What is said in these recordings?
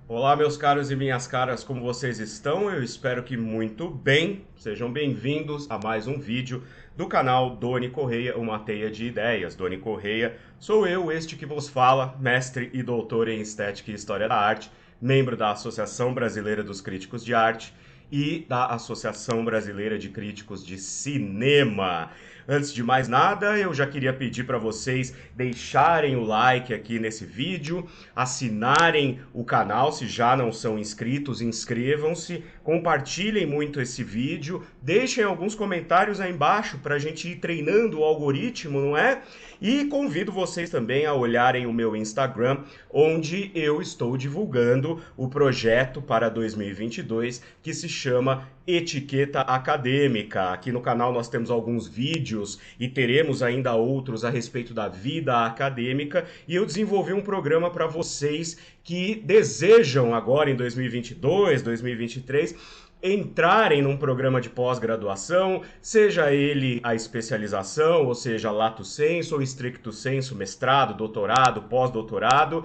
Olá, meus caros e minhas caras, como vocês estão? Eu espero que muito bem. Sejam bem-vindos a mais um vídeo do canal Doni Correia, uma teia de ideias. Doni Correia, sou eu, este que vos fala, mestre e doutor em Estética e História da Arte, membro da Associação Brasileira dos Críticos de Arte e da Associação Brasileira de Críticos de Cinema. Antes de mais nada, eu já queria pedir para vocês deixarem o like aqui nesse vídeo, assinarem o canal se já não são inscritos, inscrevam-se, compartilhem muito esse vídeo, deixem alguns comentários aí embaixo para a gente ir treinando o algoritmo, não é? E convido vocês também a olharem o meu Instagram, onde eu estou divulgando o projeto para 2022 que se chama Etiqueta Acadêmica. Aqui no canal nós temos alguns vídeos e teremos ainda outros a respeito da vida acadêmica, e eu desenvolvi um programa para vocês que desejam agora em 2022, 2023 entrarem num programa de pós-graduação, seja ele a especialização, ou seja, lato sensu ou stricto sensu, mestrado, doutorado, pós-doutorado.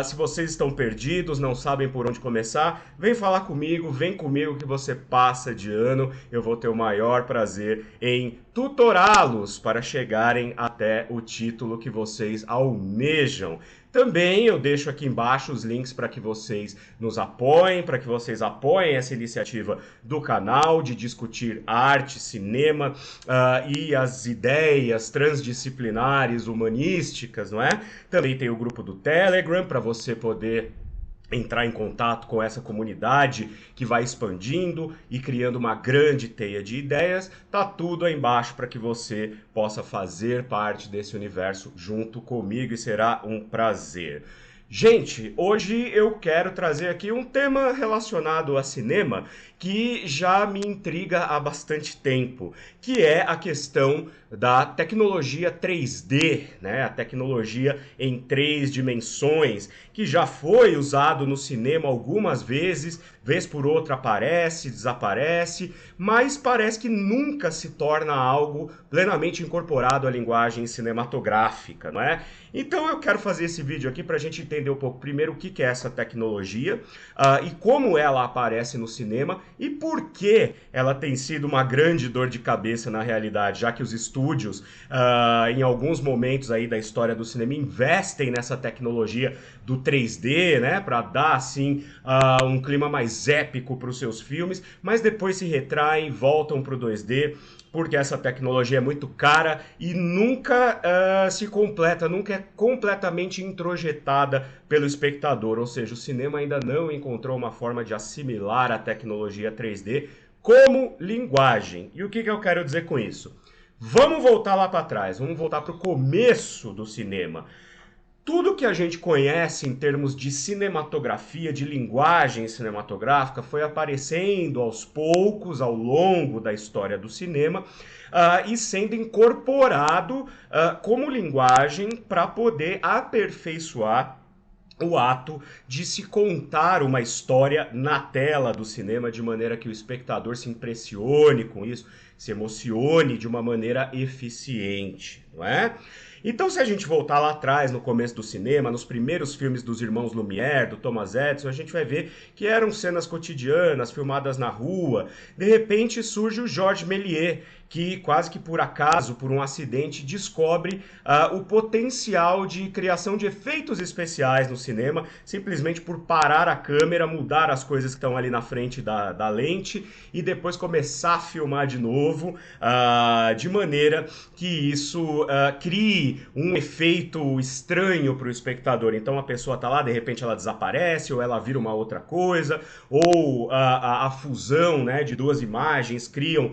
Se vocês estão perdidos, não sabem por onde começar, vem falar comigo, vem comigo que você passa de ano. Eu vou ter o maior prazer em tutorá-los para chegarem até o título que vocês almejam. Também eu deixo aqui embaixo os links para que vocês nos apoiem, para que vocês apoiem essa iniciativa do canal de discutir arte, cinema e as ideias transdisciplinares, humanísticas, não é? Também tem o grupo do Telegram para você poder entrar em contato com essa comunidade que vai expandindo e criando uma grande teia de ideias. Tá tudo aí embaixo para que você possa fazer parte desse universo junto comigo e será um prazer. Gente, hoje eu quero trazer aqui um tema relacionado a cinema que já me intriga há bastante tempo, que é a questão da tecnologia 3D, né? A tecnologia em três dimensões, que já foi usado no cinema algumas vezes, vez por outra aparece, desaparece, mas parece que nunca se torna algo plenamente incorporado à linguagem cinematográfica, não é? Então eu quero fazer esse vídeo aqui para a gente entender um pouco primeiro o que é essa tecnologia e como ela aparece no cinema e por que ela tem sido uma grande dor de cabeça na realidade, já que os estúdios em alguns momentos aí da história do cinema investem nessa tecnologia do 3D, né, para dar assim um clima mais épico para os seus filmes, mas depois se retraem, voltam para o 2D, porque essa tecnologia é muito cara e nunca se completa, nunca é completamente introjetada pelo espectador, ou seja, o cinema ainda não encontrou uma forma de assimilar a tecnologia 3D como linguagem. E o que eu quero dizer com isso? Vamos voltar lá para trás, vamos voltar para o começo do cinema. Tudo que a gente conhece em termos de cinematografia, de linguagem cinematográfica, foi aparecendo aos poucos ao longo da história do cinema e sendo incorporado como linguagem para poder aperfeiçoar o ato de se contar uma história na tela do cinema de maneira que o espectador se impressione com isso, se emocione de uma maneira eficiente, não é? Então, se a gente voltar lá atrás, no começo do cinema, nos primeiros filmes dos irmãos Lumière, do Thomas Edison, a gente vai ver que eram cenas cotidianas, filmadas na rua. De repente surge o Georges Méliès, que quase que por acaso, por um acidente, descobre o potencial de criação de efeitos especiais no cinema, simplesmente por parar a câmera, mudar as coisas que estão ali na frente da lente e depois começar a filmar de novo, de maneira que isso crie um efeito estranho para o espectador. Então a pessoa está lá, de repente ela desaparece, ou ela vira uma outra coisa, ou a fusão, né, de duas imagens criam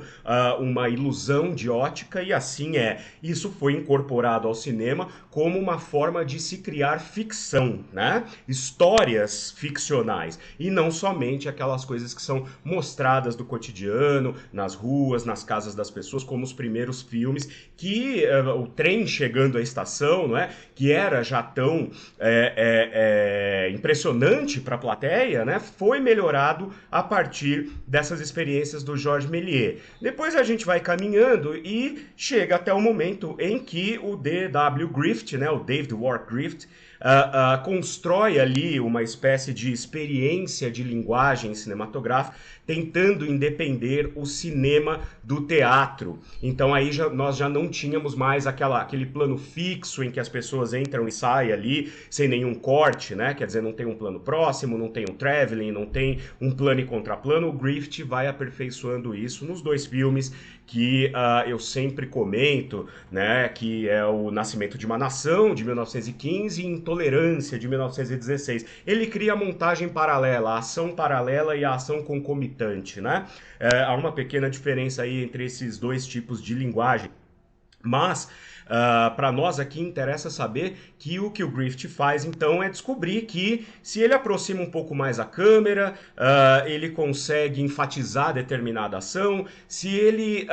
uma ilusão de ótica, e assim é. Isso foi incorporado ao cinema como uma forma de se criar ficção, né? Histórias ficcionais, e não somente aquelas coisas que são mostradas do cotidiano, nas ruas, nas casas das pessoas, como os primeiros filmes, que o trem chegando à estação, não é? Que era já tão impressionante para a plateia, né? Foi melhorado a partir dessas experiências do Georges Méliès. Depois a gente vai caminhando e chega até o momento em que o D.W. Griffith, né, o David Wark Griffith, constrói ali uma espécie de experiência de linguagem cinematográfica, tentando independer o cinema do teatro. Então aí nós já não tínhamos mais aquele plano fixo em que as pessoas entram e saem ali sem nenhum corte, né? Quer dizer, não tem um plano próximo, não tem um traveling, não tem um plano e contraplano. O Griffith vai aperfeiçoando isso nos dois filmes que eu sempre comento, né, que é o Nascimento de uma Nação, de 1915, e Intolerância, de 1916. Ele cria a montagem paralela, a ação paralela e a ação concomitante, né? Há uma pequena diferença aí entre esses dois tipos de linguagem. Mas, para nós aqui interessa saber que o Griffith faz, então, é descobrir que se ele aproxima um pouco mais a câmera, ele consegue enfatizar determinada ação, se ele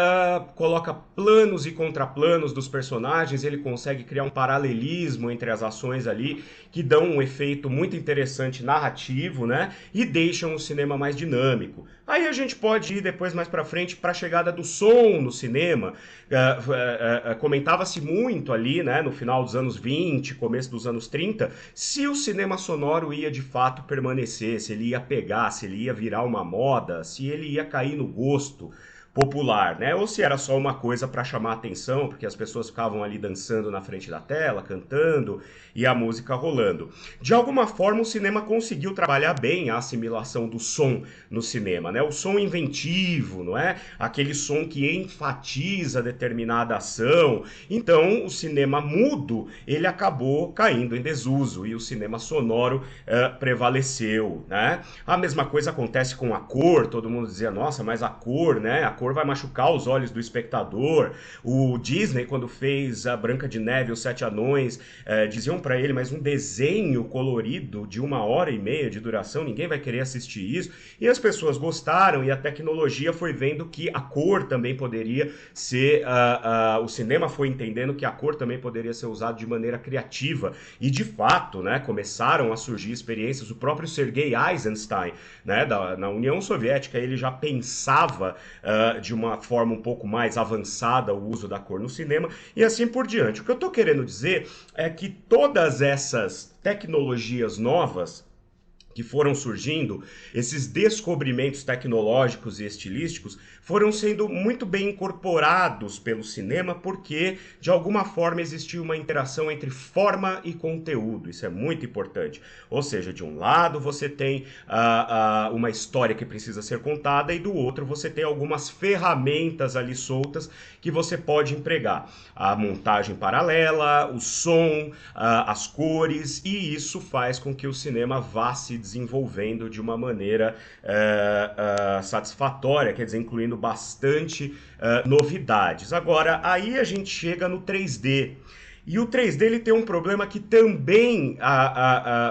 coloca planos e contraplanos dos personagens, ele consegue criar um paralelismo entre as ações ali, que dão um efeito muito interessante narrativo, né? E deixam o cinema mais dinâmico. Aí a gente pode ir depois mais para frente para a chegada do som no cinema. Comentava-se muito ali, né, no final dos anos 20, começo dos anos 30, se o cinema sonoro ia de fato permanecer, se ele ia pegar, se ele ia virar uma moda, se ele ia cair no gosto popular, né? Ou se era só uma coisa para chamar atenção, porque as pessoas ficavam ali dançando na frente da tela, cantando e a música rolando. De alguma forma, o cinema conseguiu trabalhar bem a assimilação do som no cinema, né? O som inventivo, não é? Aquele som que enfatiza determinada ação. Então, o cinema mudo, ele acabou caindo em desuso e o cinema sonoro prevaleceu, né? A mesma coisa acontece com a cor, todo mundo dizia, nossa, mas a cor, né? A cor vai machucar os olhos do espectador. O Disney, quando fez a Branca de Neve e os Sete Anões, diziam para ele, mas um desenho colorido de 1h30 de duração, ninguém vai querer assistir isso. E as pessoas gostaram e a tecnologia foi vendo que a cor também poderia ser... o cinema foi entendendo que a cor também poderia ser usada de maneira criativa. E de fato, né, começaram a surgir experiências. O próprio Sergei Eisenstein, né, na União Soviética, ele já pensava de uma forma um pouco mais avançada o uso da cor no cinema e assim por diante. O que eu estou querendo dizer é que todas essas tecnologias novas que foram surgindo, esses descobrimentos tecnológicos e estilísticos foram sendo muito bem incorporados pelo cinema porque, de alguma forma, existia uma interação entre forma e conteúdo. Isso é muito importante. Ou seja, de um lado você tem uma história que precisa ser contada e do outro você tem algumas ferramentas ali soltas que você pode empregar. A montagem paralela, o som, as cores, e isso faz com que o cinema vá se desenvolvendo de uma maneira satisfatória, quer dizer, incluindo bastante novidades. Agora, aí a gente chega no 3D. E o 3D ele tem um problema que também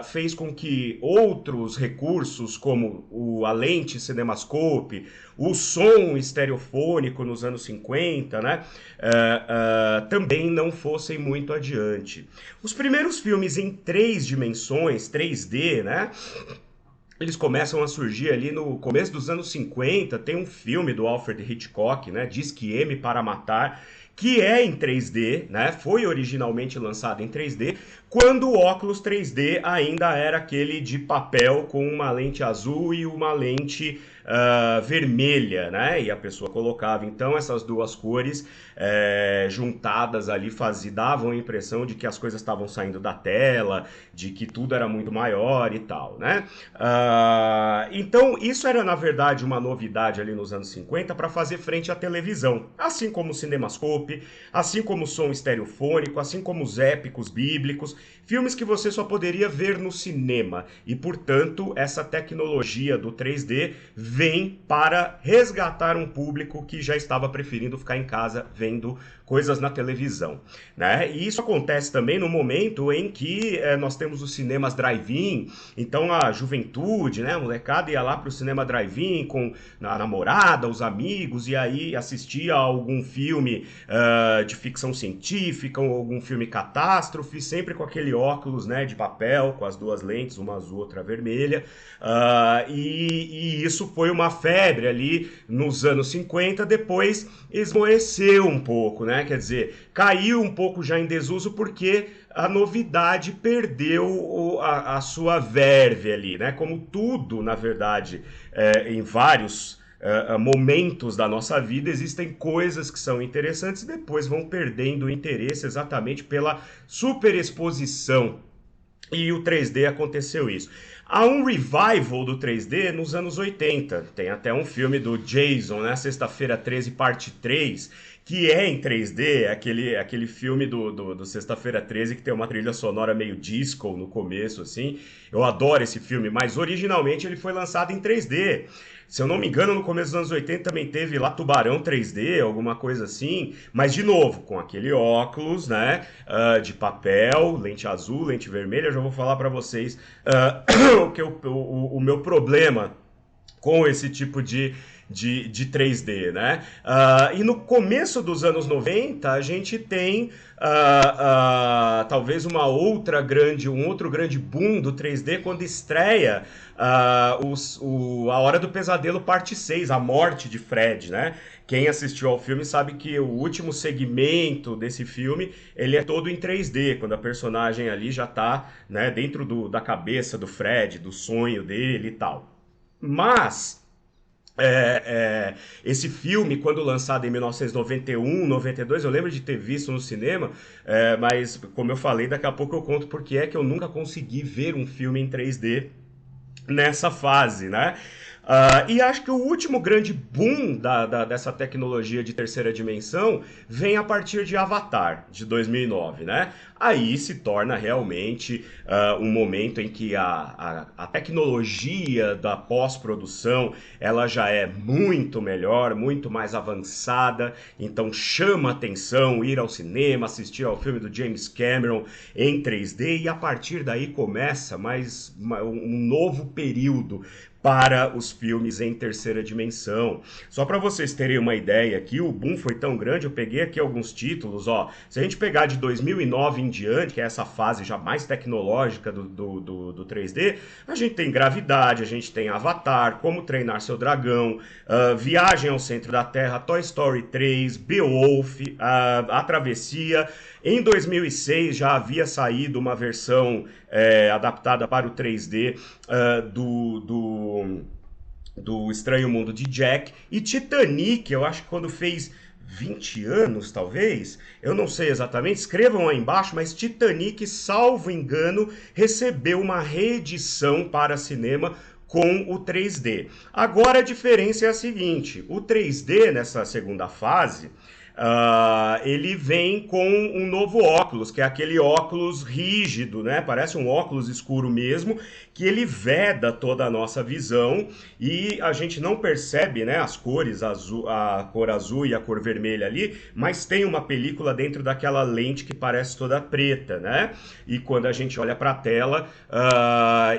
fez com que outros recursos, como a lente CinemaScope, o som estereofônico nos anos 50, né, também não fossem muito adiante. Os primeiros filmes em 3 dimensões, 3D, né, eles começam a surgir ali no começo dos anos 50. Tem um filme do Alfred Hitchcock, né, Diz que M para Matar, que é em 3D, né? Foi originalmente lançado em 3D, quando o óculos 3D ainda era aquele de papel com uma lente azul e uma lente vermelha, né? E a pessoa colocava então essas duas cores juntadas ali, davam a impressão de que as coisas estavam saindo da tela, de que tudo era muito maior e tal, né? Então isso era na verdade uma novidade ali nos anos 50 para fazer frente à televisão, assim como o CinemaScope, assim como o som estereofônico, assim como os épicos bíblicos, filmes que você só poderia ver no cinema. E, portanto, essa tecnologia do 3D vem para resgatar um público que já estava preferindo ficar em casa vendo coisas na televisão, né? E isso acontece também no momento em que nós temos os cinemas drive-in. Então a juventude, né, a molecada ia lá para o cinema drive-in com a namorada, os amigos, e aí assistia a algum filme de ficção científica ou algum filme catástrofe, sempre com aquele óculos, né, de papel, com as duas lentes, uma azul, outra vermelha. E isso foi uma febre ali nos anos 50, depois esmoreceu um pouco, né? né? Quer dizer, caiu um pouco já em desuso porque a novidade perdeu a sua verve ali, né? Como tudo, na verdade, em vários momentos da nossa vida, existem coisas que são interessantes e depois vão perdendo o interesse exatamente pela superexposição. E o 3D aconteceu isso. Há um revival do 3D nos anos 80. Tem até um filme do Jason, né? Sexta-feira 13, parte 3, que é em 3D, aquele filme do Sexta-feira 13 que tem uma trilha sonora meio disco no começo, assim. Eu adoro esse filme, mas originalmente ele foi lançado em 3D. Se eu não me engano, no começo dos anos 80 também teve lá Tubarão 3D, alguma coisa assim. Mas, de novo, com aquele óculos, né? De papel, lente azul, lente vermelha. Eu já vou falar para vocês o meu problema com esse tipo de 3D, né? E no começo dos anos 90, a gente tem talvez um outro grande boom do 3D quando estreia A Hora do Pesadelo parte 6, A Morte de Fred, né? Quem assistiu ao filme sabe que o último segmento desse filme, ele é todo em 3D, quando a personagem ali já tá, né, dentro da cabeça do Fred, do sonho dele e tal. Mas esse filme, quando lançado em 1991, 92, eu lembro de ter visto no cinema, mas como eu falei, daqui a pouco eu conto porque é que eu nunca consegui ver um filme em 3D nessa fase, né? E acho que o último grande boom dessa tecnologia de terceira dimensão vem a partir de Avatar, de 2009, né? Aí se torna realmente um momento em que a tecnologia da pós-produção ela já é muito melhor, muito mais avançada, então chama atenção ir ao cinema, assistir ao filme do James Cameron em 3D e a partir daí começa um novo período para os filmes em terceira dimensão. Só para vocês terem uma ideia aqui, o boom foi tão grande, eu peguei aqui alguns títulos, ó. Se a gente pegar de 2009 em diante, que é essa fase já mais tecnológica do 3D, a gente tem Gravidade, a gente tem Avatar, Como Treinar Seu Dragão, Viagem ao Centro da Terra, Toy Story 3, Beowulf, A Travessia. Em 2006 já havia saído uma versão adaptada para o 3D do Estranho Mundo de Jack. E Titanic, eu acho que quando fez 20 anos, talvez, eu não sei exatamente, escrevam aí embaixo, mas Titanic, salvo engano, recebeu uma reedição para cinema com o 3D. Agora a diferença é a seguinte, o 3D nessa segunda fase, ele vem com um novo óculos, que é aquele óculos rígido, né? Parece um óculos escuro mesmo, que ele veda toda a nossa visão e a gente não percebe, né, as cores, a cor azul e a cor vermelha ali, mas tem uma película dentro daquela lente que parece toda preta, né? E quando a gente olha para a tela,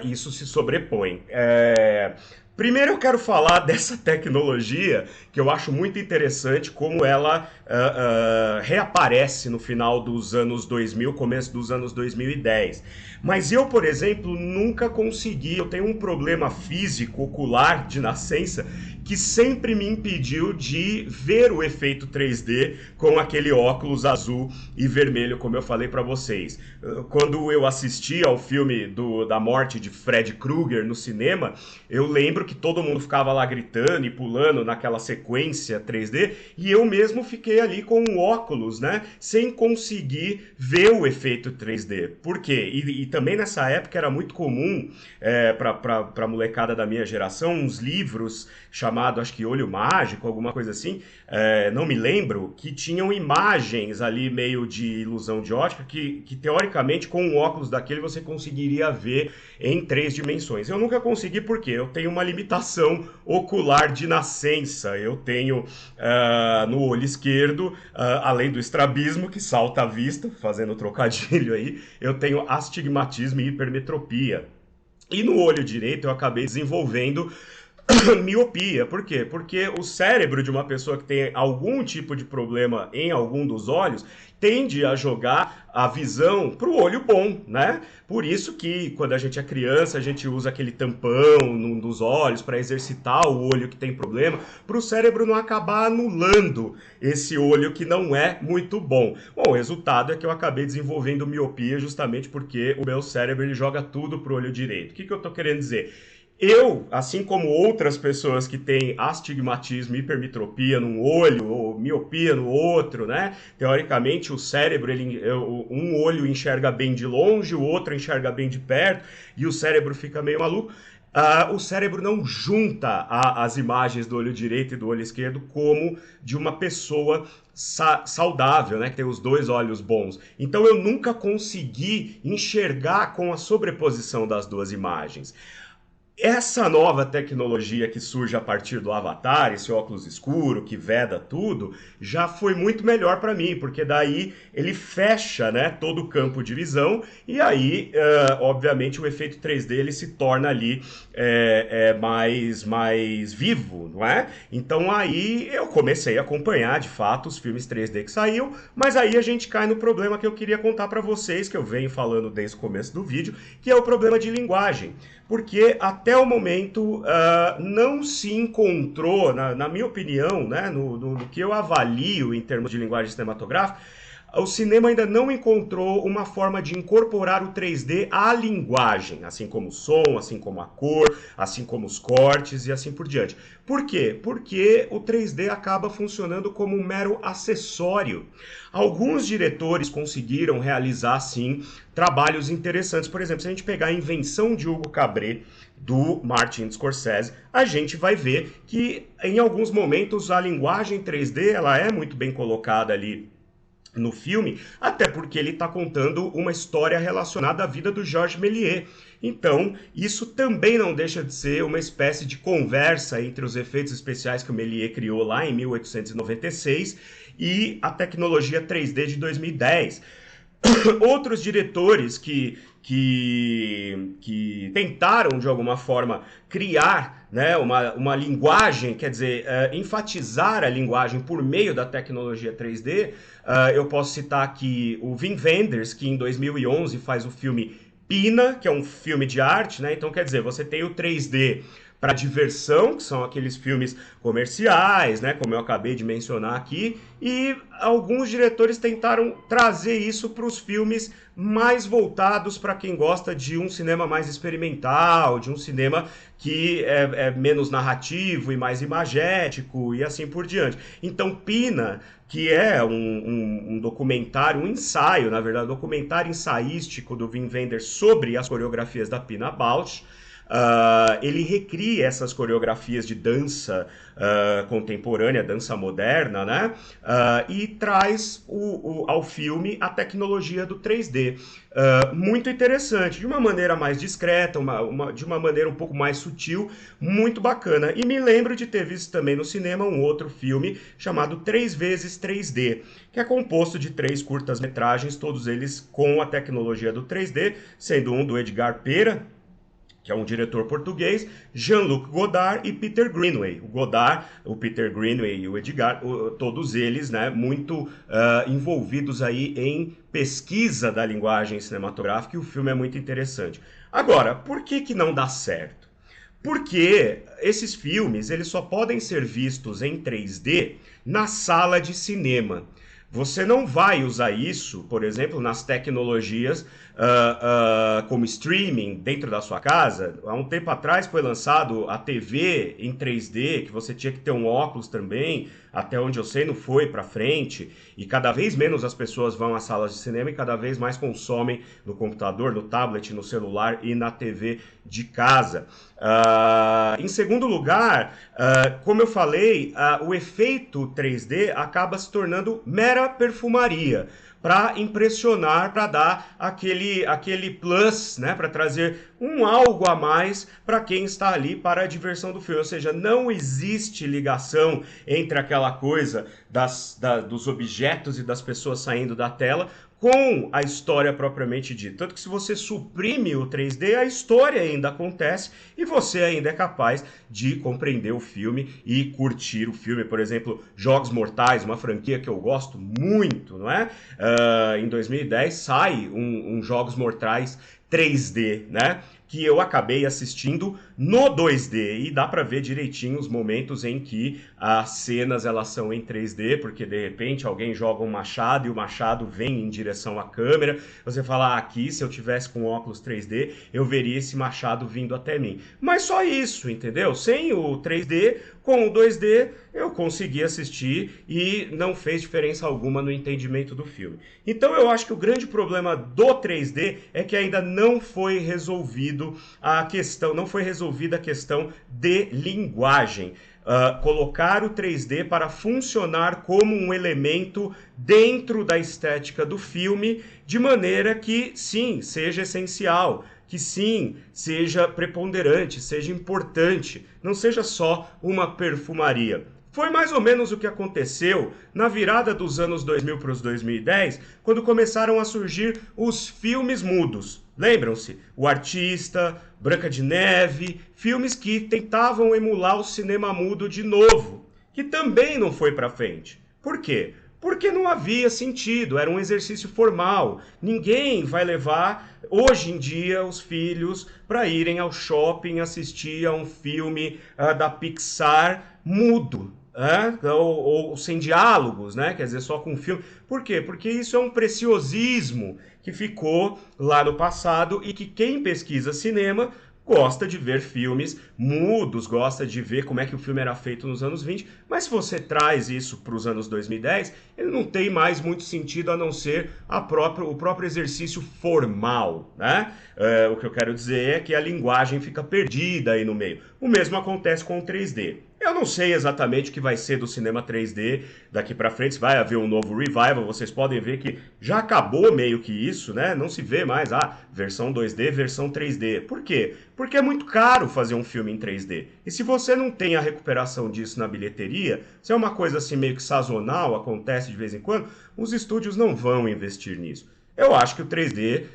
isso se sobrepõe. Primeiro eu quero falar dessa tecnologia que eu acho muito interessante como ela reaparece no final dos anos 2000, começo dos anos 2010. Mas eu, por exemplo, nunca consegui, eu tenho um problema físico, ocular de nascença, que sempre me impediu de ver o efeito 3D com aquele óculos azul e vermelho, como eu falei para vocês. Quando eu assisti ao filme da morte de Fred Krueger no cinema, eu lembro que todo mundo ficava lá gritando e pulando naquela sequência 3D, e eu mesmo fiquei ali com um óculos, né, sem conseguir ver o efeito 3D. Por quê? E também nessa época era muito comum, para a molecada da minha geração, uns livros chamados, acho que Olho Mágico, alguma coisa assim, não me lembro, que tinham imagens ali meio de ilusão de ótica, que teoricamente com um óculos daquele você conseguiria ver em 3 dimensões. Eu nunca consegui porque eu tenho uma limitação ocular de nascença. Eu tenho no olho esquerdo, além do estrabismo que salta à vista, fazendo trocadilho aí, eu tenho astigmatismo e hipermetropia. E no olho direito eu acabei desenvolvendo miopia. Por quê? Porque o cérebro de uma pessoa que tem algum tipo de problema em algum dos olhos tende a jogar a visão para o olho bom, né? Por isso que quando a gente é criança, a gente usa aquele tampão num dos olhos para exercitar o olho que tem problema, para o cérebro não acabar anulando esse olho que não é muito bom. Bom, o resultado é que eu acabei desenvolvendo miopia justamente porque o meu cérebro ele joga tudo para o olho direito. O que eu estou querendo dizer? Eu, assim como outras pessoas que têm astigmatismo, hipermetropia num olho ou miopia no outro, né? Teoricamente, o cérebro, um olho enxerga bem de longe, o outro enxerga bem de perto, e o cérebro fica meio maluco. O cérebro não junta as imagens do olho direito e do olho esquerdo como de uma pessoa saudável, né, que tem os dois olhos bons. Então eu nunca consegui enxergar com a sobreposição das duas imagens. Essa nova tecnologia que surge a partir do Avatar, esse óculos escuro que veda tudo, já foi muito melhor para mim, porque daí ele fecha, né, todo o campo de visão e aí, obviamente, o efeito 3D ele se torna ali mais vivo, não é? Então aí eu comecei a acompanhar, de fato, os filmes 3D que saíam, mas aí a gente cai no problema que eu queria contar para vocês, que eu venho falando desde o começo do vídeo, que é o problema de linguagem. Porque até o momento não se encontrou, na minha opinião, né, no que eu avalio em termos de linguagem cinematográfica, o cinema ainda não encontrou uma forma de incorporar o 3D à linguagem, assim como o som, assim como a cor, assim como os cortes e assim por diante. Por quê? Porque o 3D acaba funcionando como um mero acessório. Alguns diretores conseguiram realizar, sim, trabalhos interessantes. Por exemplo, se a gente pegar a invenção de Hugo Cabret, do Martin Scorsese, a gente vai ver que em alguns momentos a linguagem 3D ela é muito bem colocada ali no filme, até porque ele está contando uma história relacionada à vida do Georges Méliès. Então, isso também não deixa de ser uma espécie de conversa entre os efeitos especiais que o Méliès criou lá em 1896 e a tecnologia 3D de 2010. Outros diretores que tentaram, de alguma forma, criar, né, uma linguagem, quer dizer, enfatizar a linguagem por meio da tecnologia 3D. Eu posso citar aqui o Wim Wenders, que em 2011 faz o filme Pina, que é um filme de arte, né? Então, quer dizer, você tem o 3D para diversão, que são aqueles filmes comerciais, né, como eu acabei de mencionar aqui, e alguns diretores tentaram trazer isso para os filmes mais voltados para quem gosta de um cinema mais experimental, de um cinema que é menos narrativo e mais imagético e assim por diante. Então, Pina, que é um documentário, um ensaio, na verdade, um documentário ensaístico do Wim Wenders sobre as coreografias da Pina Bausch. Ele recria essas coreografias de dança contemporânea, dança moderna, né? E traz ao filme a tecnologia do 3D. Muito interessante, de uma maneira mais discreta, de uma maneira um pouco mais sutil, muito bacana. E me lembro de ter visto também no cinema um outro filme chamado 3 vezes 3D, que é composto de 3 curtas-metragens, todos eles com a tecnologia do 3D, sendo um do Edgar Pera, que é um diretor português, Jean-Luc Godard e Peter Greenaway. O Godard, o Peter Greenaway e o Edgar, todos eles, né, muito envolvidos aí em pesquisa da linguagem cinematográfica, e o filme é muito interessante. Agora, por que não dá certo? Porque esses filmes eles só podem ser vistos em 3D na sala de cinema. Você não vai usar isso, por exemplo, nas tecnologias como streaming dentro da sua casa. Há um tempo atrás foi lançado a TV em 3D, que você tinha que ter um óculos também, até onde eu sei não foi para frente, e cada vez menos as pessoas vão às salas de cinema e cada vez mais consomem no computador, no tablet, no celular e na TV de casa. Em segundo lugar, como eu falei, o efeito 3D acaba se tornando mera perfumaria para impressionar, para dar aquele plus, né, para trazer um algo a mais para quem está ali para a diversão do filme. Ou seja, não existe ligação entre aquela coisa dos objetos e das pessoas saindo da tela com a história propriamente dita. Tanto que se você suprime o 3D, a história ainda acontece e você ainda é capaz de compreender o filme e curtir o filme. Por exemplo, Jogos Mortais, uma franquia que eu gosto muito, não é? Em 2010 sai um Jogos Mortais 3D, né? Que eu acabei assistindo no 2D e dá para ver direitinho os momentos em que as cenas elas são em 3D, porque de repente alguém joga um machado e o machado vem em direção à câmera. Você fala, ah, aqui se eu tivesse com óculos 3D, eu veria esse machado vindo até mim. Mas só isso, entendeu? Sem o 3D, com o 2D, eu consegui assistir e não fez diferença alguma no entendimento do filme. Então eu acho que o grande problema do 3D é que ainda não foi resolvida a questão de linguagem. Colocar o 3D para funcionar como um elemento dentro da estética do filme, de maneira que, sim, seja essencial, que sim, seja preponderante, seja importante, não seja só uma perfumaria. Foi mais ou menos o que aconteceu na virada dos anos 2000 para os 2010, quando começaram a surgir os filmes mudos. Lembram-se? O Artista, Branca de Neve, filmes que tentavam emular o cinema mudo de novo, que também não foi para frente. Por quê? Porque não havia sentido, era um exercício formal. Ninguém vai levar, hoje em dia, os filhos para irem ao shopping assistir a um filme da Pixar mudo. Ou sem diálogos, né? Quer dizer, só com filme. Por quê? Porque isso é um preciosismo que ficou lá no passado e que quem pesquisa cinema gosta de ver filmes mudos, gosta de ver como é que o filme era feito nos anos 20, mas se você traz isso para os anos 2010, ele não tem mais muito sentido a não ser o próprio exercício formal, né? O que eu quero dizer é que a linguagem fica perdida aí no meio. O mesmo acontece com o 3D. Eu não sei exatamente o que vai ser do cinema 3D daqui para frente, se vai haver um novo revival, vocês podem ver que já acabou meio que isso, né? Não se vê mais, versão 2D, versão 3D. Por quê? Porque é muito caro fazer um filme em 3D. E se você não tem a recuperação disso na bilheteria, se é uma coisa assim meio que sazonal, acontece de vez em quando, os estúdios não vão investir nisso. Eu acho que o 3D,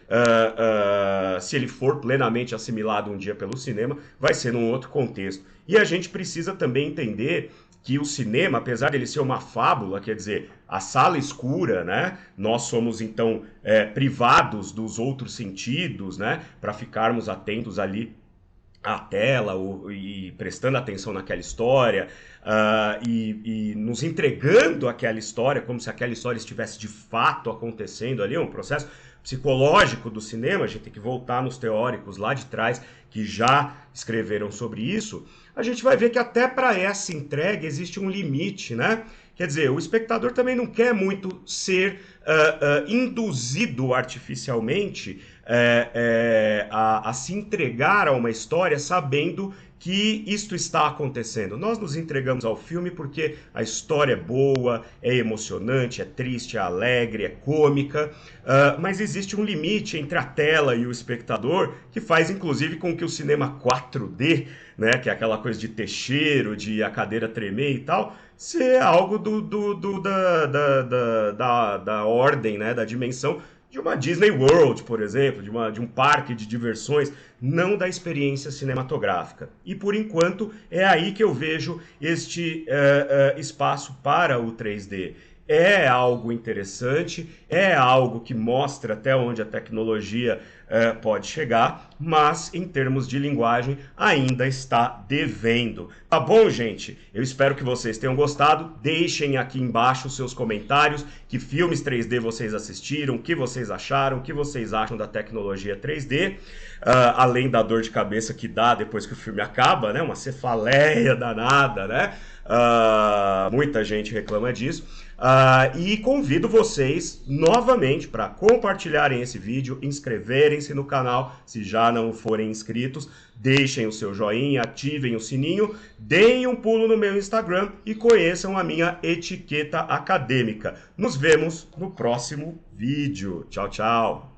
se ele for plenamente assimilado um dia pelo cinema, vai ser num outro contexto. E a gente precisa também entender que o cinema, apesar dele ser uma fábula, quer dizer, a sala escura, né? Nós somos, então, privados dos outros sentidos, né? Para ficarmos atentos ali à tela e prestando atenção naquela história e nos entregando aquela história como se aquela história estivesse de fato acontecendo ali, um processo psicológico do cinema. A gente tem que voltar nos teóricos lá de trás que já escreveram sobre isso. A gente vai ver que até para essa entrega existe um limite, né? Quer dizer, o espectador também não quer muito ser induzido artificialmente a se entregar a uma história sabendo que isto está acontecendo. Nós nos entregamos ao filme porque a história é boa, é emocionante, é triste, é alegre, é cômica, mas existe um limite entre a tela e o espectador que faz inclusive com que o cinema 4D, né, que é aquela coisa de ter cheiro, de a cadeira tremer e tal, ser algo da ordem, né, da dimensão de uma Disney World, por exemplo, de um parque de diversões, não da experiência cinematográfica. E, por enquanto, é aí que eu vejo este espaço para o 3D. É algo interessante, é algo que mostra até onde a tecnologia pode chegar, mas em termos de linguagem ainda está devendo. Tá bom, gente? Eu espero que vocês tenham gostado. Deixem aqui embaixo os seus comentários, que filmes 3D vocês assistiram, o que vocês acharam, o que vocês acham da tecnologia 3D, além da dor de cabeça que dá depois que o filme acaba, né? Uma cefaleia danada, né? Muita gente reclama disso. E convido vocês novamente para compartilharem esse vídeo, inscreverem-se no canal se já não forem inscritos, deixem o seu joinha, ativem o sininho, deem um pulo no meu Instagram e conheçam a minha etiqueta acadêmica. Nos vemos no próximo vídeo. Tchau, tchau!